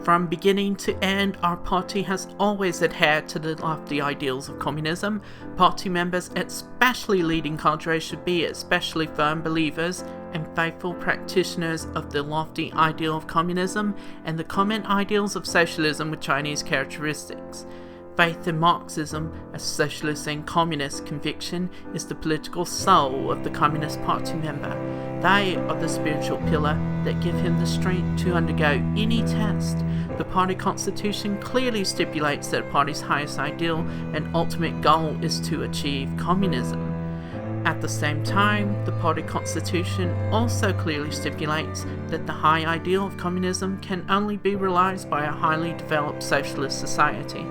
From beginning to end, our party has always adhered to the lofty ideals of communism. Party members, especially leading cadres, should be especially firm believers and faithful practitioners of the lofty ideal of communism and the common ideals of socialism with Chinese characteristics. Faith in Marxism, a socialist and communist conviction, is the political soul of the Communist Party member. They are the spiritual pillar that give him the strength to undergo any test. The party constitution clearly stipulates that a party's highest ideal and ultimate goal is to achieve communism. At the same time, the party constitution also clearly stipulates that the high ideal of communism can only be realized by a highly developed socialist society.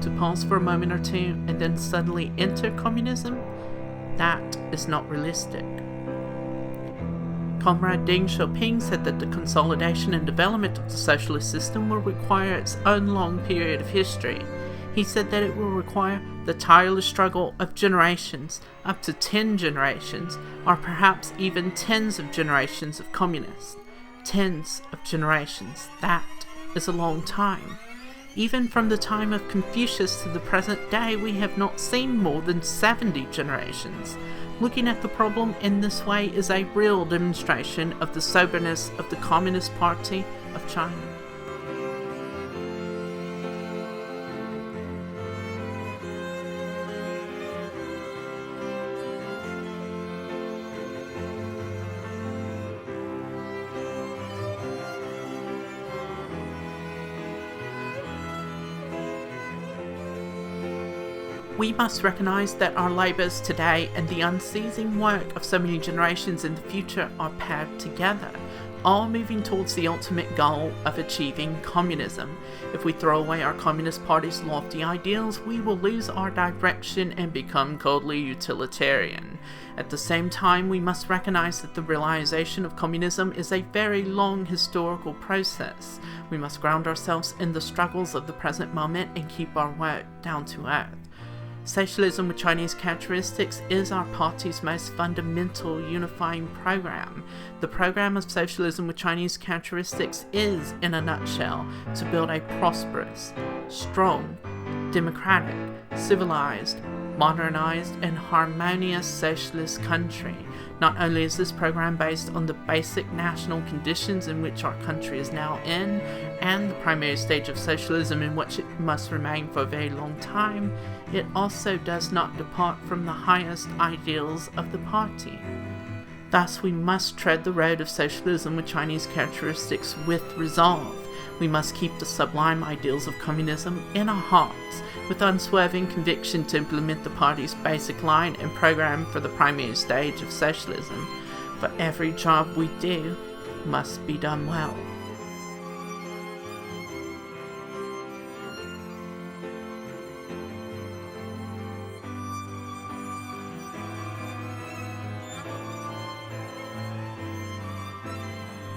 To pause for a moment or two and then suddenly enter communism, that is not realistic. Comrade Deng Xiaoping said that the consolidation and development of the socialist system will require its own long period of history. He said that it will require the tireless struggle of generations, up to 10 generations, or perhaps even tens of generations of communists. Tens of generations, that is a long time. Even from the time of Confucius to the present day, we have not seen more than 70 generations. Looking at the problem in this way is a real demonstration of the soberness of the Communist Party of China. We must recognize that our labours today and the unceasing work of so many generations in the future are paired together, all moving towards the ultimate goal of achieving communism. If we throw away our Communist Party's lofty ideals, we will lose our direction and become coldly utilitarian. At the same time, we must recognize that the realization of communism is a very long historical process. We must ground ourselves in the struggles of the present moment and keep our work down to earth. Socialism with Chinese characteristics is our party's most fundamental unifying program. The program of socialism with Chinese characteristics is, in a nutshell, to build a prosperous, strong, democratic, civilized, modernized, and harmonious socialist country. Not only is this program based on the basic national conditions in which our country is now in, and the primary stage of socialism in which it must remain for a very long time, it also does not depart from the highest ideals of the party. Thus, we must tread the road of socialism with Chinese characteristics with resolve. We must keep the sublime ideals of communism in our hearts, with unswerving conviction to implement the party's basic line and program for the primary stage of socialism. For every job we do must be done well.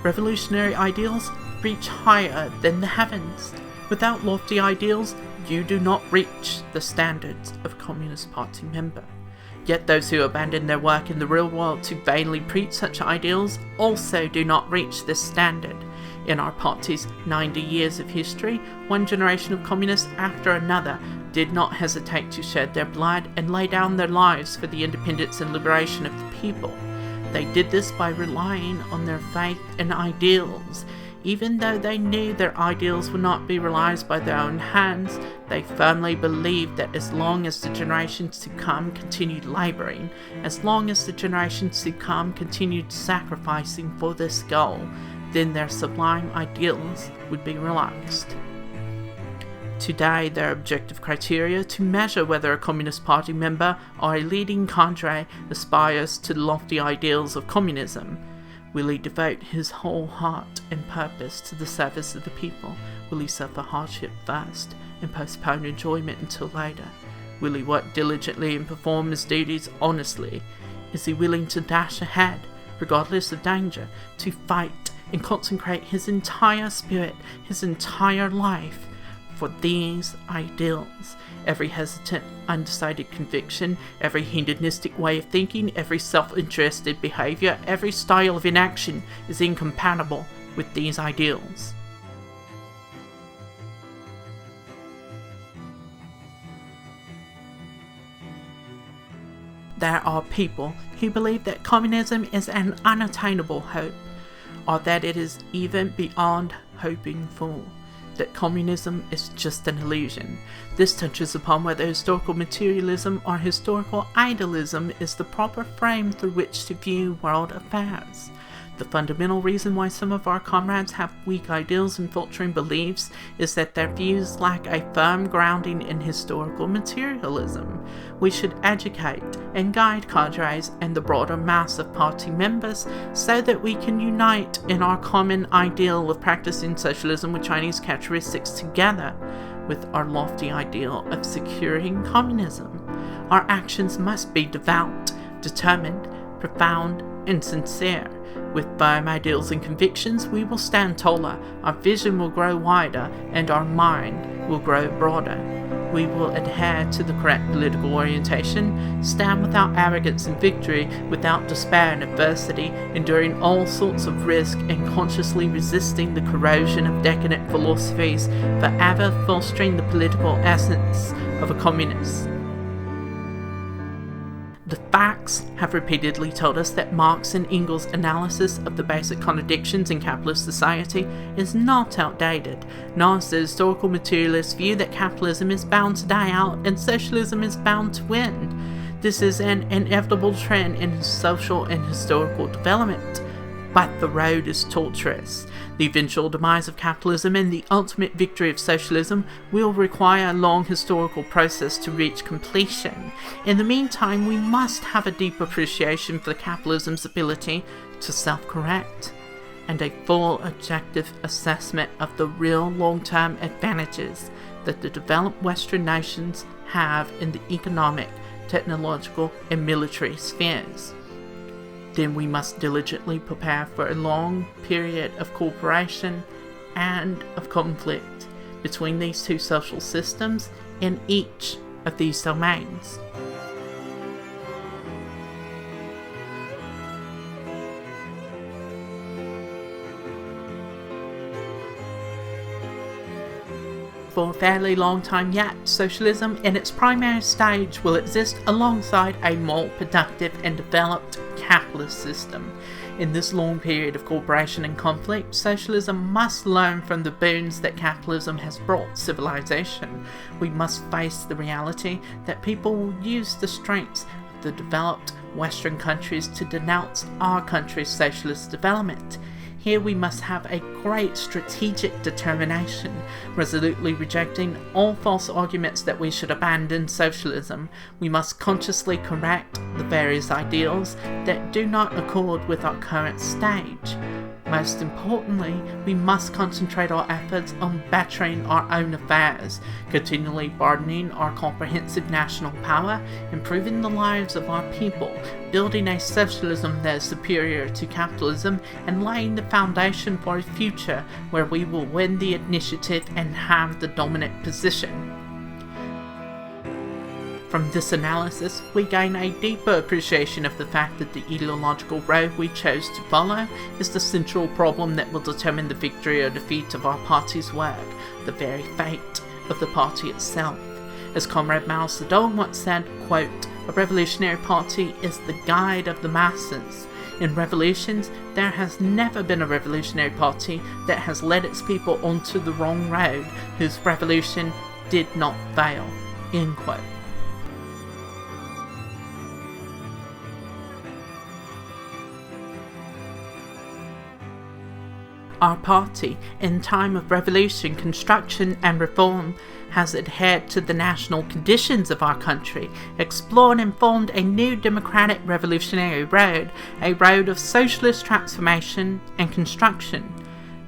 Revolutionary ideals reach higher than the heavens. Without lofty ideals, you do not reach the standards of a Communist Party member. Yet those who abandon their work in the real world to vainly preach such ideals also do not reach this standard. In our party's 90 years of history, one generation of communists after another did not hesitate to shed their blood and lay down their lives for the independence and liberation of the people. They did this by relying on their faith and ideals. Even though they knew their ideals would not be realized by their own hands, they firmly believed that as long as the generations to come continued laboring, as long as the generations to come continued sacrificing for this goal, then their sublime ideals would be realized. Today, their objective criteria to measure whether a Communist Party member or a leading cadre aspires to the lofty ideals of communism. Will he devote his whole heart and purpose to the service of the people? Will he suffer hardship first and postpone enjoyment until later? Will he work diligently and perform his duties honestly? Is he willing to dash ahead, regardless of danger, to fight and consecrate his entire spirit, his entire life for these ideals? Every hesitant, undecided conviction, every hedonistic way of thinking, every self-interested behavior, every style of inaction is incompatible with these ideals. there are people who believe that communism is an unattainable hope, or that it is even beyond hoping for, that communism is just an illusion. This touches upon whether historical materialism or historical idealism is the proper frame through which to view world affairs. The fundamental reason why some of our comrades have weak ideals and faltering beliefs is that their views lack a firm grounding in historical materialism. We should educate and guide cadres and the broader mass of party members so that we can unite in our common ideal of practicing socialism with Chinese characteristics together with our lofty ideal of securing communism. Our actions must be devout, determined, profound, and sincere. With firm ideals and convictions, we will stand taller, our vision will grow wider, and our mind will grow broader. We will adhere to the correct political orientation, stand without arrogance in victory, without despair in adversity, enduring all sorts of risk and consciously resisting the corrosion of decadent philosophies, forever fostering the political essence of a communist. The facts have repeatedly told us that Marx and Engels' analysis of the basic contradictions in capitalist society is not outdated, nor is the historical materialist view that capitalism is bound to die out and socialism is bound to win. This is an inevitable trend in social and historical development. But the road is tortuous. The eventual demise of capitalism and the ultimate victory of socialism will require a long historical process to reach completion. In the meantime, we must have a deep appreciation for capitalism's ability to self-correct and a full objective assessment of the real long-term advantages that the developed Western nations have in the economic, technological, and military spheres. Then we must diligently prepare for a long period of cooperation and of conflict between these two social systems in each of these domains. For a fairly long time yet, socialism in its primary stage will exist alongside a more productive and developed capitalist system. In this long period of cooperation and conflict, socialism must learn from the boons that capitalism has brought civilization. We must face the reality that people will use the strengths of the developed Western countries to denounce our country's socialist development. Here we must have a great strategic determination, resolutely rejecting all false arguments that we should abandon socialism. We must consciously correct the various ideals that do not accord with our current stage. Most importantly, we must concentrate our efforts on bettering our own affairs, continually broadening our comprehensive national power, improving the lives of our people, building a socialism that is superior to capitalism, and laying the foundation for a future where we will win the initiative and have the dominant position. From this analysis, we gain a deeper appreciation of the fact that the ideological road we chose to follow is the central problem that will determine the victory or defeat of our party's work, the very fate of the party itself. As Comrade Mao Zedong once said, quote, "A revolutionary party is the guide of the masses. In revolutions, there has never been a revolutionary party that has led its people onto the wrong road, whose revolution did not fail." End quote. Our party, in time of revolution, construction and reform, has adhered to the national conditions of our country, explored and formed a new democratic revolutionary road, a road of socialist transformation and construction.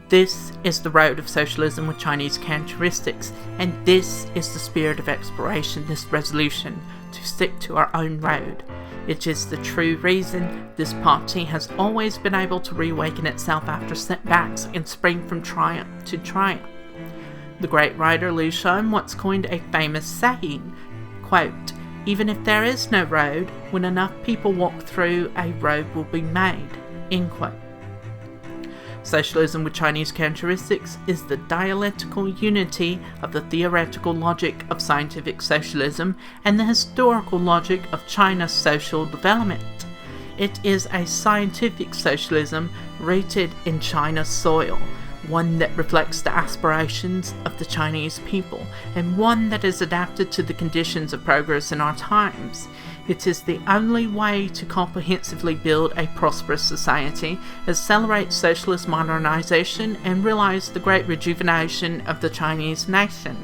This is the road of socialism with Chinese characteristics, and this is the spirit of exploration, this resolution, to stick to our own road. It is the true reason this party has always been able to reawaken itself after setbacks and spring from triumph to triumph. The great writer Liu Shan once coined a famous saying, quote, "Even if there is no road, when enough people walk through, a road will be made." End quote. Socialism with Chinese characteristics is the dialectical unity of the theoretical logic of scientific socialism and the historical logic of China's social development. It is a scientific socialism rooted in China's soil, one that reflects the aspirations of the Chinese people, and one that is adapted to the conditions of progress in our times. It is the only way to comprehensively build a prosperous society, accelerate socialist modernization, and realize the great rejuvenation of the Chinese nation.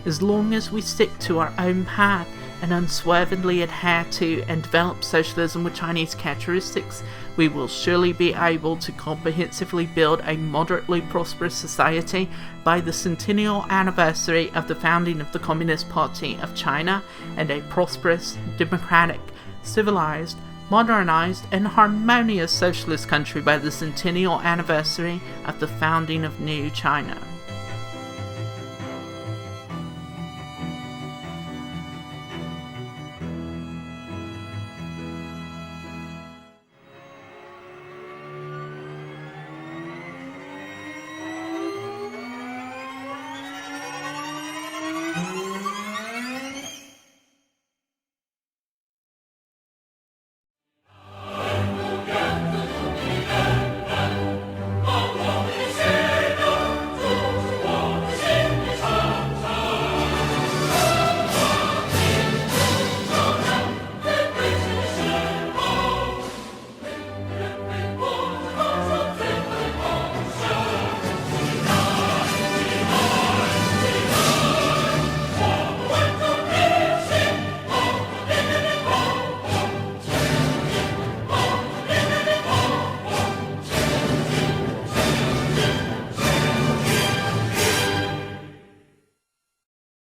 As long as we stick to our own path and unswervingly adhere to and develop socialism with Chinese characteristics, we will surely be able to comprehensively build a moderately prosperous society by the centennial anniversary of the founding of the Communist Party of China, and a prosperous, democratic, civilized, modernized, and harmonious socialist country by the centennial anniversary of the founding of New China.